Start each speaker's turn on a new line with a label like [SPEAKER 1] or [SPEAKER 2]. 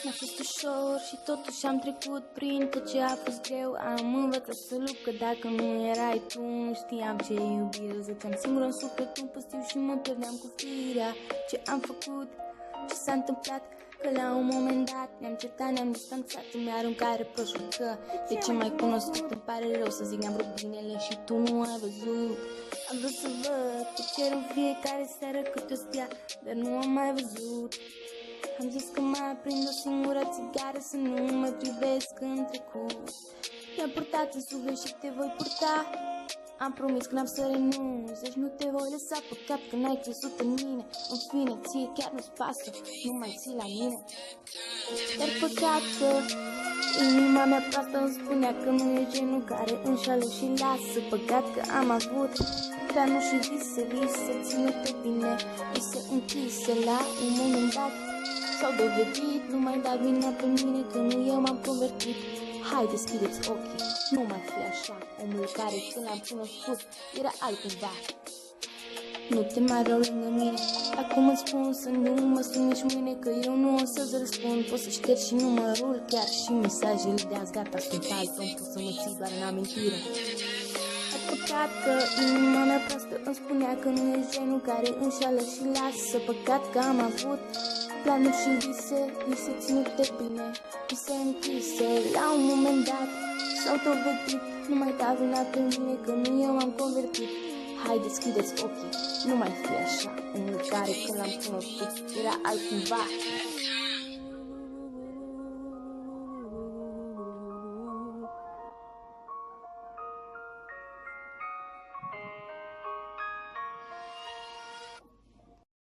[SPEAKER 1] N-a fost ușor și totuși am trecut prin tot ce a fost greu. Am învățat să lupt, că dacă nu erai tu, nu știam ce e iubire. Zăceam singur în suflet, un pustiu și mă pierdeam cu firea. Ce am făcut, ce s-a întâmplat, că la un moment dat ne-am certat, ne-am distanțat. Îmi arunca reproșul că de ce m-ai cunoscut. Îmi pare rău să zic, ne-am vrut binele și tu nu ai văzut. Am vrut să văd pe cer în fiecare seară câte o stea, dar nu am mai văzut. Am zis că mai aprind o singură țigară, să nu mă privesc în trecut. Te-am purtat în suflet și te voi purta. Am promis că n-am să renunț, deci nu te voi lăsa păcat că n-ai crezut în mine. În fine, ție chiar nu-ți pasă, nu mai ții la mine. Dar păcat că inima mea proastă îmi spunea că nu e genul care înșală și lasă. Păcat că am avut planuri și vise ținute bine, vise închise la un moment dat. S-au dovedit, nu mai da vina pe mine, că nu eu m-am convertit. Hai, deschideți ochii, nu mai fi așa. Omul care când l-am cunoscut era altcumva. Nu te mai rău lângă mine, acum îți spun să nu mă suni nici mâine, că eu nu o să-ți răspund. Poți să ștergi și numărul, chiar și mesajele de azi, gata, sunt alt om, poți să mă ții doar în amintire. Ai păcat că inima mea proastă îmi spunea că nu e genul care înșală și lasă. Păcat că am avut planuri și vise ținute bine, vise închise la un moment dat. S-au dovedit, nu mai da vina pe mine, că nu eu m-am convertit. Hai, deschideți ochii, nu mai fi așa. Omul care când l-am cunoscut era altcumva.